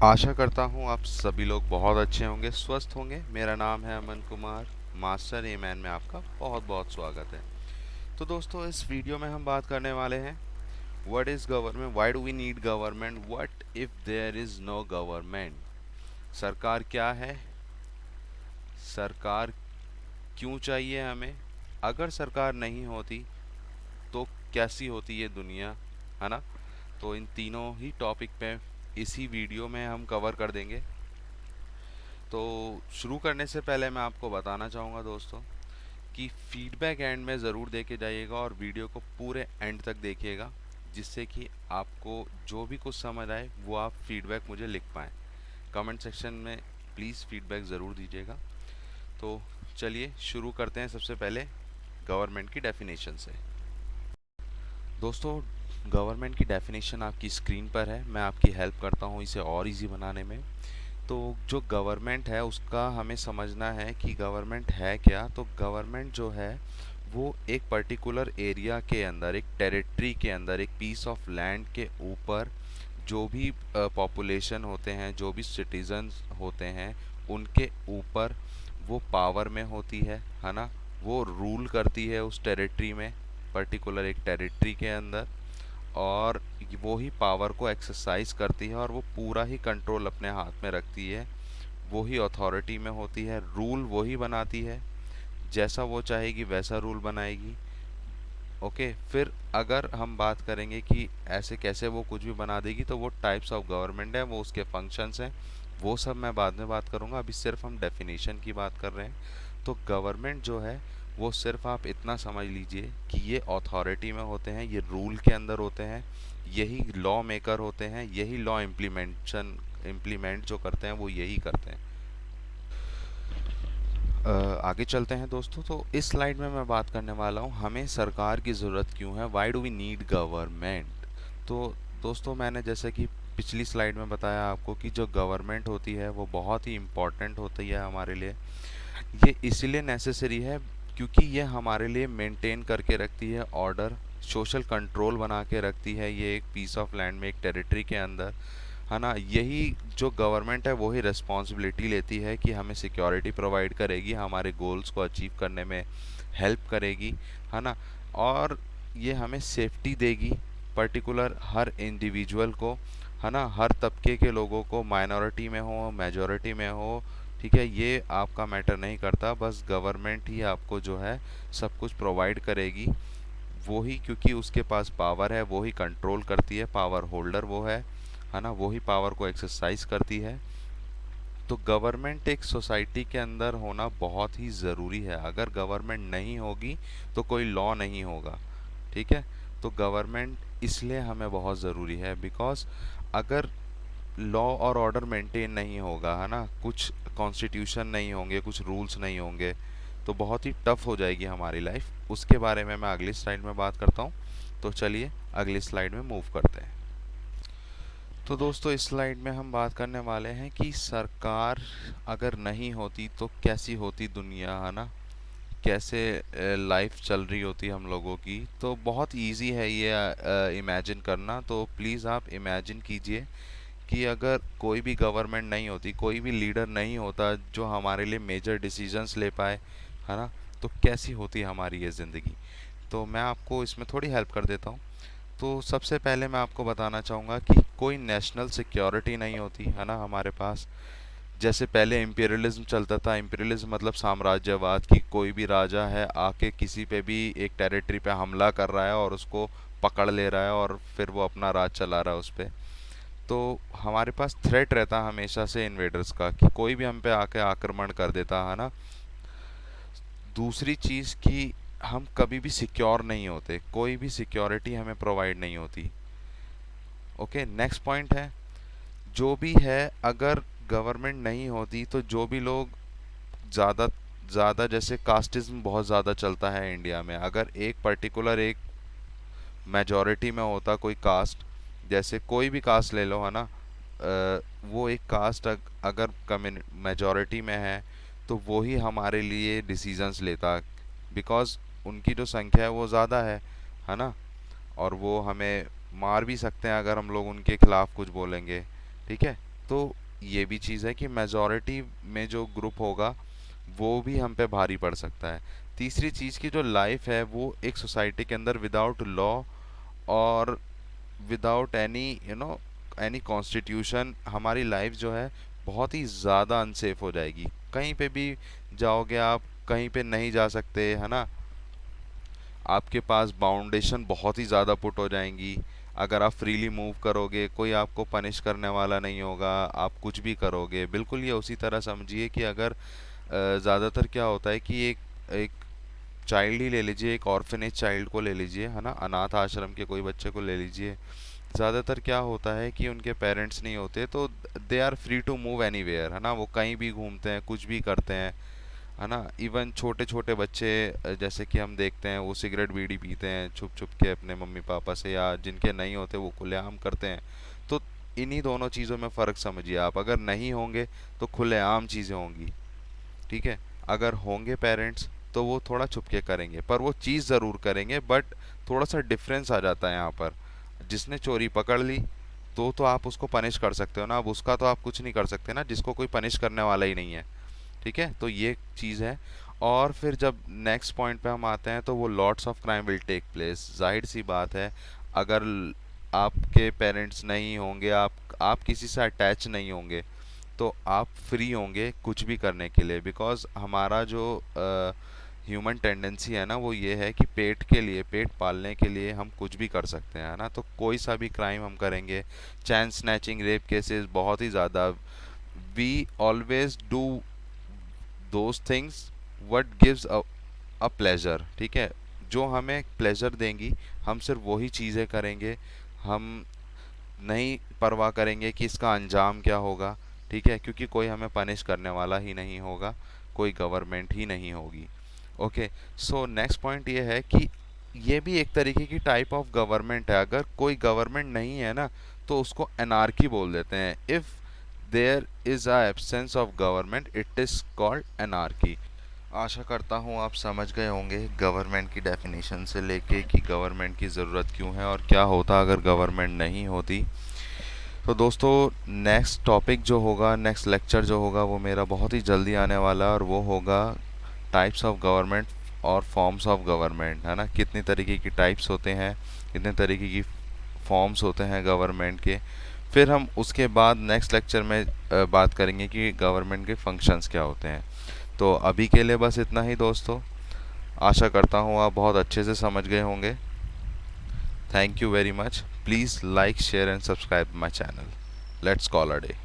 आशा करता हूँ आप सभी लोग बहुत अच्छे होंगे, स्वस्थ होंगे। मेरा नाम है Aman Kumar. Master a man में आपका बहुत बहुत स्वागत है। तो दोस्तों, इस वीडियो में हम बात करने वाले हैं what is government, why do we need government, what if there is no government. सरकार क्या है, सरकार क्यों चाहिए हमें, अगर सरकार नहीं होती तो कैसी होती ये दुनिया, है ना। तो इन तीनों ही टॉपिक पे इसी वीडियो में हम कवर कर देंगे। तो शुरू करने से पहले मैं आपको बताना चाहूँगा दोस्तों कि फीडबैक एंड में ज़रूर देके जाइएगा और वीडियो को पूरे एंड तक देखिएगा, जिससे कि आपको जो भी कुछ समझ आए वो आप फीडबैक मुझे लिख पाएँ। कमेंट सेक्शन में प्लीज़ फीडबैक ज़रूर दीजिएगा। तो चलिए शुरू करते हैं सबसे पहले गवर्नमेंट की डेफिनेशन से। दोस्तों, गवर्नमेंट की डेफिनेशन आपकी स्क्रीन पर है। मैं आपकी हेल्प करता हूँ इसे और इजी बनाने में। तो जो गवर्नमेंट है उसका हमें समझना है कि गवर्नमेंट है क्या। तो गवर्नमेंट जो है वो एक पर्टिकुलर एरिया के अंदर, एक टेरिटरी के अंदर, एक पीस ऑफ लैंड के ऊपर जो भी पॉपुलेशन होते हैं, जो भी सिटीजन्स होते हैं, उनके ऊपर वो पावर में होती है ना। वो रूल करती है उस टेरिटरी में, पर्टिकुलर एक टेरिटरी के अंदर, और वो ही पावर को एक्सरसाइज करती है और वो पूरा ही कंट्रोल अपने हाथ में रखती है। वो ही अथॉरिटी में होती है, रूल वो ही बनाती है, जैसा वो चाहेगी वैसा रूल बनाएगी। ओके, फिर अगर हम बात करेंगे कि ऐसे कैसे वो कुछ भी बना देगी, तो वो टाइप्स ऑफ गवर्नमेंट है, वो उसके फंक्शंस हैं, वो सब मैं बाद में बात करूँगा। अभी सिर्फ हम डेफिनेशन की बात कर रहे हैं। तो गवर्नमेंट जो है वो सिर्फ आप इतना समझ लीजिए कि ये अथॉरिटी में होते हैं, ये रूल के अंदर होते हैं, यही लॉ मेकर होते हैं, यही लॉ इम्प्लीमेंट जो करते हैं वो यही करते हैं। आगे चलते हैं दोस्तों। तो इस स्लाइड में मैं बात करने वाला हूँ हमें सरकार की ज़रूरत क्यों है, why do we need government. तो दोस्तों, मैंने जैसे कि पिछली स्लाइड में बताया आपको कि जो गवर्नमेंट होती है वो बहुत ही इम्पॉर्टेंट होती है हमारे लिए। ये इसीलिए नेसेसरी है क्योंकि ये हमारे लिए मेंटेन करके रखती है ऑर्डर, सोशल कंट्रोल बना के रखती है ये एक पीस ऑफ लैंड में, एक टेरिटरी के अंदर, है ना। यही जो गवर्नमेंट है वही रिस्पॉन्सिबिलिटी लेती है कि हमें सिक्योरिटी प्रोवाइड करेगी, हमारे गोल्स को अचीव करने में हेल्प करेगी, है ना। और ये हमें सेफ्टी देगी, पर्टिकुलर हर इंडिविजुअल को, है ना, हर तबके के लोगों को, माइनॉरिटी में हो मेजॉरिटी में हो, ठीक है, ये आपका मैटर नहीं करता। बस गवर्नमेंट ही आपको जो है सब कुछ प्रोवाइड करेगी। वो ही, क्योंकि उसके पास पावर है, वो ही कंट्रोल करती है, पावर होल्डर वो है ना, वो ही पावर को एक्सरसाइज करती है। तो गवर्नमेंट एक सोसाइटी के अंदर होना बहुत ही ज़रूरी है। अगर गवर्नमेंट नहीं होगी तो कोई लॉ नहीं होगा, ठीक है। तो गवर्नमेंट इसलिए हमें बहुत ज़रूरी है बिकॉज अगर लॉ और ऑर्डर मेंटेन नहीं होगा, है ना, कुछ कॉन्स्टिट्यूशन नहीं होंगे, कुछ रूल्स नहीं होंगे, तो बहुत ही टफ हो जाएगी हमारी लाइफ। उसके बारे में मैं अगली स्लाइड में बात करता हूँ। तो चलिए अगली स्लाइड में मूव करते हैं। तो दोस्तों, इस स्लाइड में हम बात करने वाले हैं कि सरकार अगर नहीं होती तो कैसी होती दुनिया, है ना, कैसे लाइफ चल रही होती हम लोगों की। तो बहुत इजी है ये इमेजिन करना। तो प्लीज़ आप इमेजिन कीजिए कि अगर कोई भी गवर्नमेंट नहीं होती, कोई भी लीडर नहीं होता जो हमारे लिए मेजर डिसीजंस ले पाए, है ना, तो कैसी होती हमारी ये ज़िंदगी। तो मैं आपको इसमें थोड़ी हेल्प कर देता हूँ। तो सबसे पहले मैं आपको बताना चाहूँगा कि कोई नेशनल सिक्योरिटी नहीं होती, है ना, हमारे पास। जैसे पहले इम्पीरियलिज्म चलता था, इम्पीरियलिज्म मतलब साम्राज्यवाद, की कोई भी राजा है आके किसी पे भी एक टेरिटरी पे हमला कर रहा है और उसको पकड़ ले रहा है और फिर वो अपना राज चला रहा है उस पे। तो हमारे पास थ्रेट रहता हमेशा से इन्वेडर्स का कि कोई भी हम पे आके आक्रमण कर देता, है ना। दूसरी चीज़ कि हम कभी भी सिक्योर नहीं होते, कोई भी सिक्योरिटी हमें प्रोवाइड नहीं होती। ओके, नेक्स्ट पॉइंट है, जो भी है, अगर गवर्नमेंट नहीं होती तो जो भी लोग ज़्यादा ज़्यादा, जैसे कास्टिज्म बहुत ज़्यादा चलता है इंडिया में, अगर एक पर्टिकुलर एक मेजॉरिटी में होता कोई कास्ट, जैसे कोई भी कास्ट ले लो, है ना, वो एक कास्ट अगर कम्युनि मेजॉरिटी में है तो वो ही हमारे लिए डिसीजंस लेता, बिकॉज़ उनकी जो संख्या है वो ज़्यादा है ना। और वो हमें मार भी सकते हैं अगर हम लोग उनके खिलाफ कुछ बोलेंगे, ठीक है। तो ये भी चीज़ है कि मेजॉरिटी में जो ग्रुप होगा वो भी हम पे भारी पड़ सकता है। तीसरी चीज़ की जो लाइफ है वो एक सोसाइटी के अंदर विदाउट लॉ और विदाउट एनी एनी कॉन्स्टिट्यूशन, हमारी लाइफ जो है बहुत ही ज़्यादा अनसेफ हो जाएगी। कहीं पे भी जाओगे आप, कहीं पे नहीं जा सकते, है ना। आपके पास बाउंडेशन बहुत ही ज़्यादा पुट हो जाएंगी। अगर आप फ्रीली मूव करोगे, कोई आपको पनिश करने वाला नहीं होगा, आप कुछ भी करोगे। बिल्कुल ये उसी तरह समझिए कि अगर ज़्यादातर क्या होता है कि एक एक चाइल्ड ही ले लीजिए, एक ऑर्फनेज चाइल्ड को ले लीजिए, है ना, अनाथ आश्रम के कोई बच्चे को ले लीजिए। ज़्यादातर क्या होता है कि उनके पेरेंट्स नहीं होते, तो they are free to move anywhere, है ना, वो कहीं भी घूमते हैं, कुछ भी करते हैं, है ना। इवन छोटे छोटे बच्चे जैसे कि हम देखते हैं वो सिगरेट बीड़ी पीते हैं छुप छुप के अपने मम्मी पापा से, या जिनके नहीं होते वो खुलेआम करते हैं। तो इन्हीं दोनों चीज़ों में फ़र्क समझिए आप। अगर नहीं होंगे तो खुलेआम चीज़ें होंगी, ठीक है। अगर होंगे पेरेंट्स तो वो थोड़ा छुप के करेंगे, पर वो चीज़ ज़रूर करेंगे, बट थोड़ा सा डिफरेंस आ जाता है यहाँ पर। जिसने चोरी पकड़ ली तो आप उसको पनिश कर सकते हो ना, अब उसका तो आप कुछ नहीं कर सकते ना, जिसको कोई पनिश करने वाला ही नहीं है, ठीक है। तो ये चीज़ है। और फिर जब नेक्स्ट पॉइंट पे हम आते हैं तो वो lots of crime will take place. जाहिर सी बात है, अगर आपके पेरेंट्स नहीं होंगे, आप किसी से अटैच नहीं होंगे, तो आप फ्री होंगे कुछ भी करने के लिए। बिकॉज़ हमारा जो ह्यूमन टेंडेंसी है ना, वो ये है कि पेट के लिए, पेट पालने के लिए हम कुछ भी कर सकते हैं, है ना। तो कोई सा भी क्राइम हम करेंगे। चैन स्नैचिंग, रेप केसेस बहुत ही ज़्यादा। We always do those things what gives a pleasure, ठीक है। जो हमें प्लेजर देंगी, हम सिर्फ वही चीज़ें करेंगे। हम नहीं परवाह करेंगे कि इसका अंजाम क्या होगा, ठीक है, क्योंकि कोई हमें पनिश करने वाला ही नहीं होगा, कोई गवर्नमेंट ही नहीं होगी। ओके। सो नेक्स्ट पॉइंट ये है कि ये भी एक तरीके की टाइप ऑफ गवर्नमेंट है। अगर कोई गवर्नमेंट नहीं है ना, तो उसको एनार्की बोल देते हैं। If there is a absence of government, it is called anarchy. आशा करता हूँ आप समझ गए होंगे गवर्नमेंट की डेफिनेशन से लेके कि गवर्नमेंट की ज़रूरत क्यों है और क्या होता अगर गवर्नमेंट नहीं होती। तो दोस्तों, नेक्स्ट टॉपिक जो होगा, नेक्स्ट लेक्चर जो होगा, वो मेरा बहुत ही जल्दी आने वाला है, और वो होगा टाइप्स ऑफ गवर्नमेंट और फॉर्म्स ऑफ गवर्नमेंट, है ना। कितनी तरीके की टाइप्स होते हैं, कितने तरीके की फॉर्म्स होते हैं गवर्नमेंट के। फिर हम उसके बाद नेक्स्ट लेक्चर में बात करेंगे कि गवर्नमेंट के फंक्शंस क्या होते हैं। तो अभी के लिए बस इतना ही दोस्तों। आशा करता हूँ आप बहुत अच्छे से समझ गए होंगे। Thank you very much. Please like, share and subscribe my channel. Let's call a day.